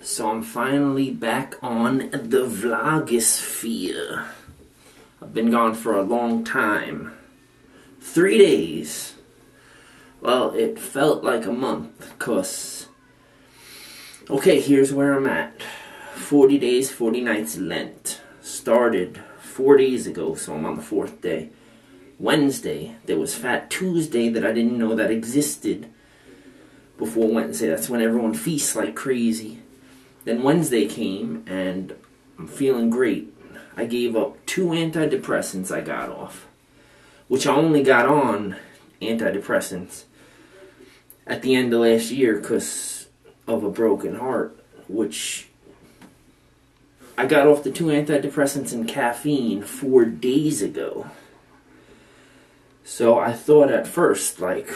So I'm finally back on the vlogosphere. I've been gone for a long time. 3 days. Well, it felt like a month, cause... Okay, here's where I'm at. 40 days, 40 nights Lent. Started 4 days ago, so I'm on the 4th day. Wednesday, there was Fat Tuesday that I didn't know that existed before Wednesday. That's when everyone feasts like crazy. Then Wednesday came, and I'm feeling great. I gave up 2 antidepressants I got off, which I only got on antidepressants at the end of last year because of a broken heart, which I got off the 2 antidepressants and caffeine 4 days ago. So I thought at first, like,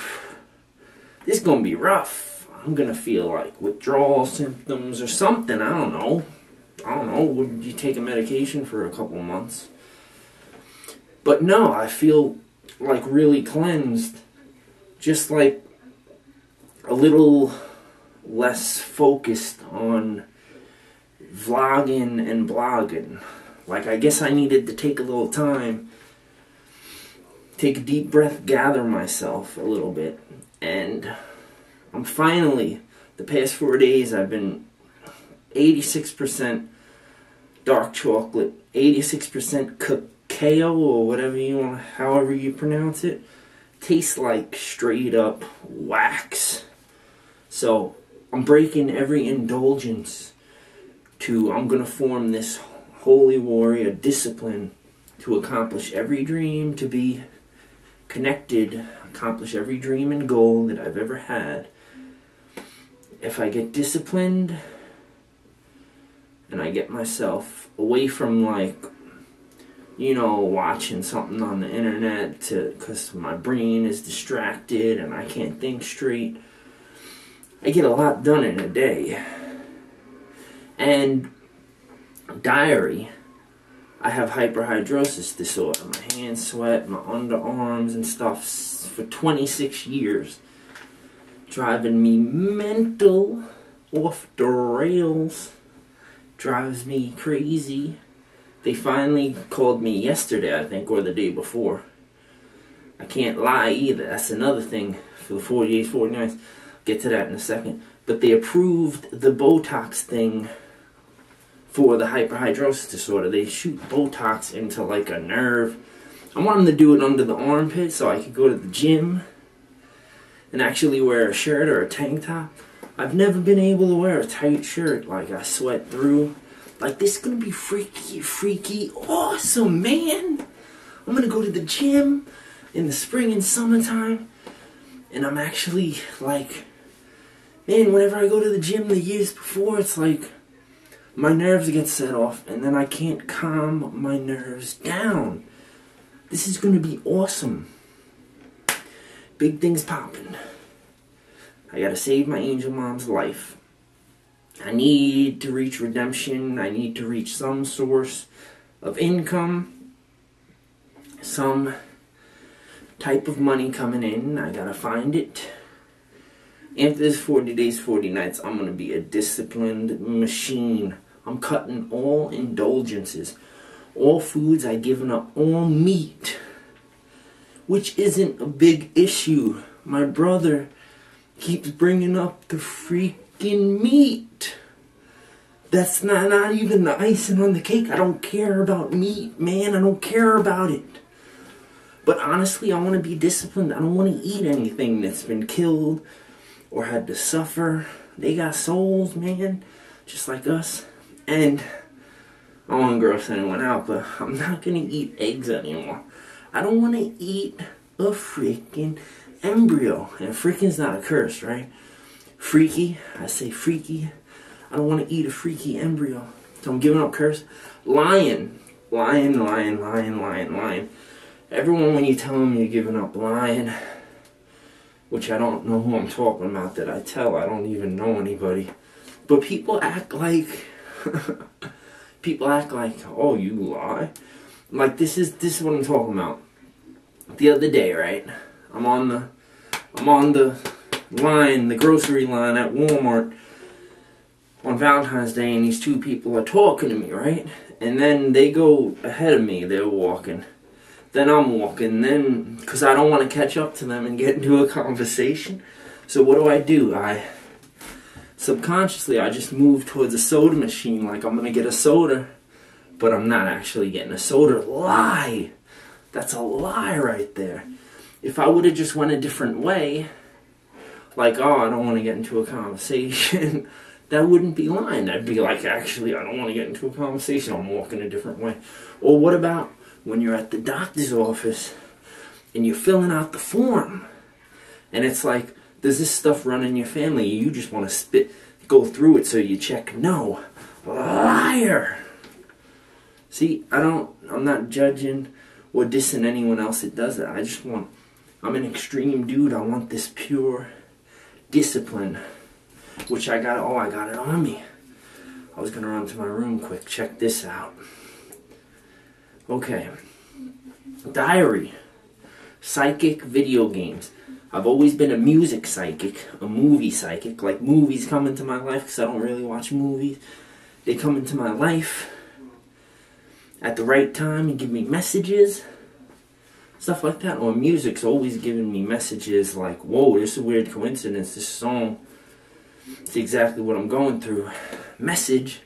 this is going to be rough. I'm going to feel like withdrawal symptoms or something. I don't know. Would you take a medication for a couple months? But no, I feel like really cleansed. Just like a little less focused on vlogging and blogging. Like, I guess I needed to take a little time, take a deep breath, gather myself a little bit, and I'm finally, the past 4 days, I've been 86% dark chocolate, 86% cacao, or whatever you want, however you pronounce it. Tastes like straight up wax. So I'm breaking every indulgence I'm going to form this holy warrior discipline to accomplish every dream, to be connected, accomplish every dream and goal that I've ever had. If I get disciplined and I get myself away from, like, you know, watching something on the internet because my brain is distracted and I can't think straight, I get a lot done in a day. And diary, I have hyperhidrosis disorder. My hands sweat, my underarms and stuff for 26 years. Driving me mental, off the rails, drives me crazy. They finally called me yesterday, I think, or the day before. I can't lie either. That's another thing for the 40 days, 40 nights. Get to that in a second. But they approved the Botox thing for the hyperhidrosis disorder. They shoot Botox into like a nerve. I want them to do it under the armpit so I could go to the gym and actually wear a shirt or a tank top. I've never been able to wear a tight shirt. Like, I sweat through. Like, this is going to be freaky, awesome, man. I'm going to go to the gym in the spring and summertime. And I'm actually, like, man, whenever I go to the gym the years before, it's like my nerves get set off. And then I can't calm my nerves down. This is going to be awesome. Big things popping. I gotta save my angel mom's life. I need to reach redemption. I need to reach some source of income. Some type of money coming in. I gotta find it. After this 40 days, 40 nights, I'm gonna be a disciplined machine. I'm cutting all indulgences. All foods I've given up. All meat. Which isn't a big issue. My brother keeps bringing up the freaking meat. That's not even the icing on the cake. I don't care about meat, man. I don't care about it. But honestly, I want to be disciplined. I don't want to eat anything that's been killed or had to suffer. They got souls, man, just like us. And I don't want to gross anyone out, but I'm not going to eat eggs anymore. I don't want to eat a freaking embryo. And freaking's not a curse, right? Freaky. I say freaky. I don't want to eat a freaky embryo. So I'm giving up curse. Lying. Lying. Everyone, when you tell them you're giving up lying, which I don't know who I'm talking about that I tell. I don't even know anybody. But people act like... oh, you lie? Like, this is what I'm talking about. The other day, right? I'm on the line, the grocery line at Walmart, on Valentine's Day, and these two people are talking to me, right? And then they go ahead of me, they're walking. Then I'm walking, then, because I don't want to catch up to them and get into a conversation. So what do? Subconsciously, I just move towards a soda machine like I'm going to get a soda. But I'm not actually getting a soda. Lie! That's a lie right there. If I would have just went a different way, like, oh, I don't want to get into a conversation, that wouldn't be lying. I'd be like, actually, I don't want to get into a conversation. I'm walking a different way. Or what about when you're at the doctor's office and you're filling out the form, and it's like, does this stuff run in your family? You just want to go through it so you check. No. Liar! See, I'm not judging or dissing anyone else that does it. I'm an extreme dude. I want this pure discipline, which I got it on me. I was going to run to my room quick. Check this out. Okay. Diary. Psychic video games. I've always been a music psychic, a movie psychic. Like, movies come into my life because I don't really watch movies. They come into my life at the right time and give me messages, stuff like that. Or music's always giving me messages like, whoa, this is a weird coincidence, this song, it's exactly what I'm going through. Message.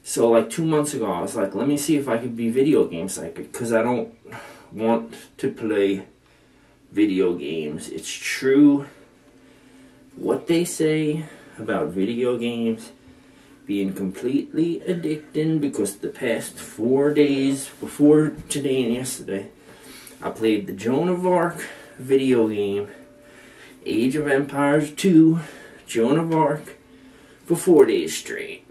So like 2 months ago, I was like, let me see if I could be video game psychic, because I don't want to play video games. It's true what they say about video games being completely addicting, because the past 4 days, before today and yesterday, I played the Joan of Arc video game, Age of Empires 2, Joan of Arc, for 4 days straight.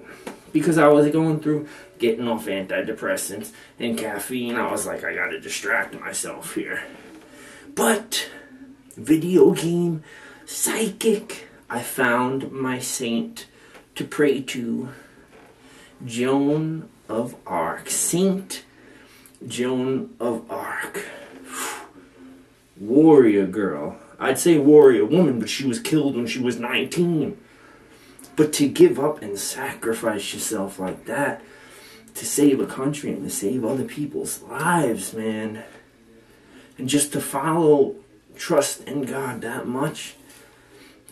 Because I was going through getting off antidepressants and caffeine. I was like, I gotta distract myself here. But, video game psychic, I found my saint to pray to. Joan of Arc. Saint Joan of Arc. Warrior girl. I'd say warrior woman, but she was killed when she was 19. But to give up and sacrifice yourself like that to save a country and to save other people's lives, man. And just to follow, trust in God that much,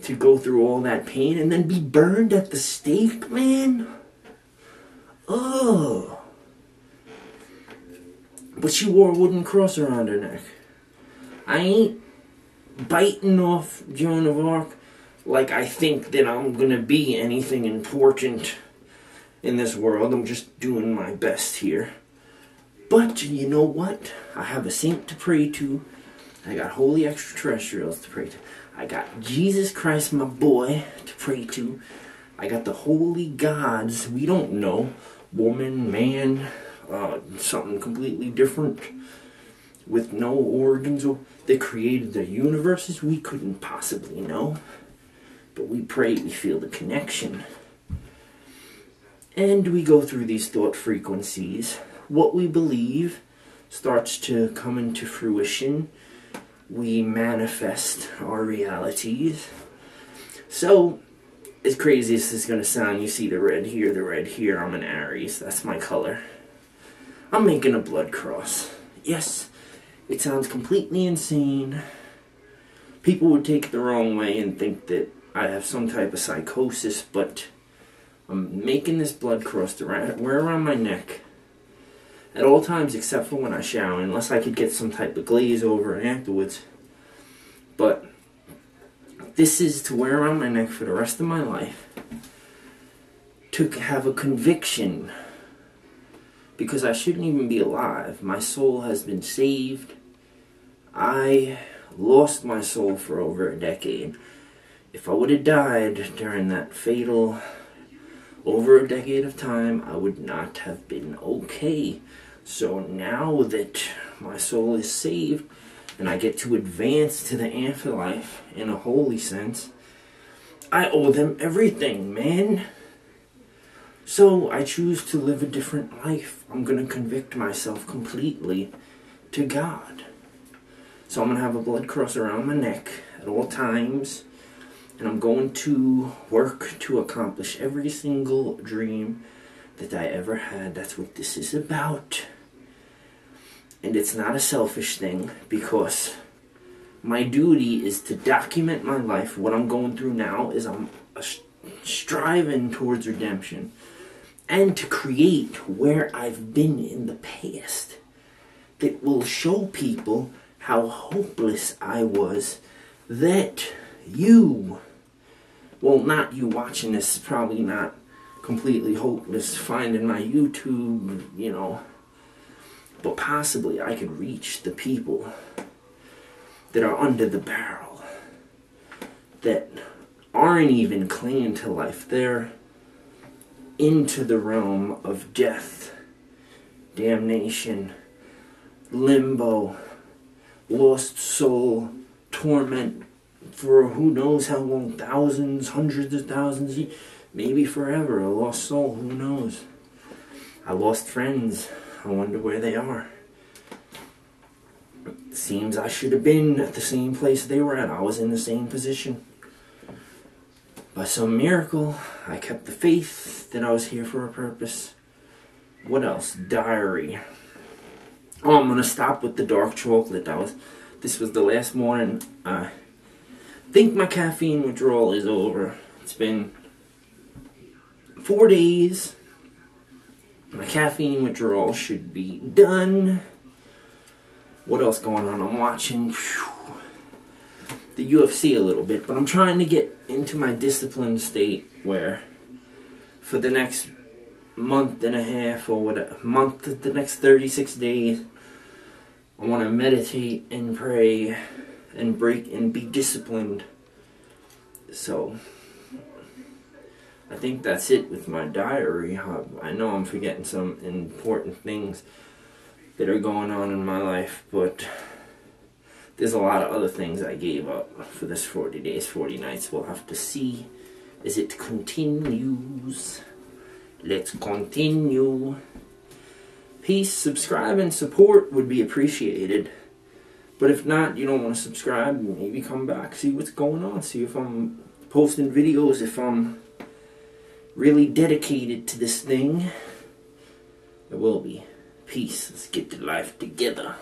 to go through all that pain and then be burned at the stake, man. Oh. But she wore a wooden cross around her neck. I ain't biting off Joan of Arc like I think that I'm gonna be anything important in this world. I'm just doing my best here. But you know what? I have a saint to pray to. I got holy extraterrestrials to pray to. I got Jesus Christ, my boy, to pray to. I got the holy gods we don't know. Woman, man, something completely different with no organs. That created the universes we couldn't possibly know. But we pray, we feel the connection. And we go through these thought frequencies. What we believe starts to come into fruition. We manifest our realities. So, as crazy as this is going to sound, you see the red here, I'm an Aries, that's my color. I'm making a blood cross. Yes, it sounds completely insane. People would take it the wrong way and think that I have some type of psychosis, but I'm making this blood cross to wear around my neck at all times except for when I shower, unless I could get some type of glaze over it afterwards. But this is to wear around my neck for the rest of my life, to have a conviction, because I shouldn't even be alive. My soul has been saved. I lost my soul for over a decade. If I would have died during that fatal, over a decade of time, I would not have been okay. So now that my soul is saved, and I get to advance to the afterlife in a holy sense, I owe them everything, man. So I choose to live a different life. I'm going to convict myself completely to God. So I'm going to have a blood cross around my neck at all times, And I'm going to work to accomplish every single dream that I ever had. That's what this is about. And it's not a selfish thing, because my duty is to document my life. What I'm going through now is I'm striving towards redemption, and to create where I've been in the past that will show people how hopeless I was, that you, well, not you watching this, probably not completely hopeless finding my YouTube, you know, but possibly I could reach the people that are under the barrel, that aren't even clinging to life. They're into the realm of death, damnation, limbo, lost soul, torment for who knows how long, thousands, hundreds of thousands, maybe forever. A lost soul, who knows? I lost friends. I wonder where they are. It seems I should have been at the same place they were at. I was in the same position. By some miracle, I kept the faith that I was here for a purpose. What else? Diary. Oh, I'm going to stop with the dark chocolate. This was the last morning. I think my caffeine withdrawal is over. It's been 4 days. My caffeine withdrawal should be done. What else going on? I'm watching the UFC a little bit, but I'm trying to get into my disciplined state where for the next month and a half, or whatever, the next 36 days, I want to meditate and pray and break and be disciplined. So I think that's it with my diary. I know I'm forgetting some important things that are going on in my life, but there's a lot of other things I gave up for this 40 days, 40 nights. We'll have to see as it continues. Let's continue. Peace, subscribe, and support would be appreciated. But if not, you don't want to subscribe, maybe come back, see what's going on, see if I'm posting videos, if I'm really dedicated to this thing. It will be. Peace. Let's get the life together.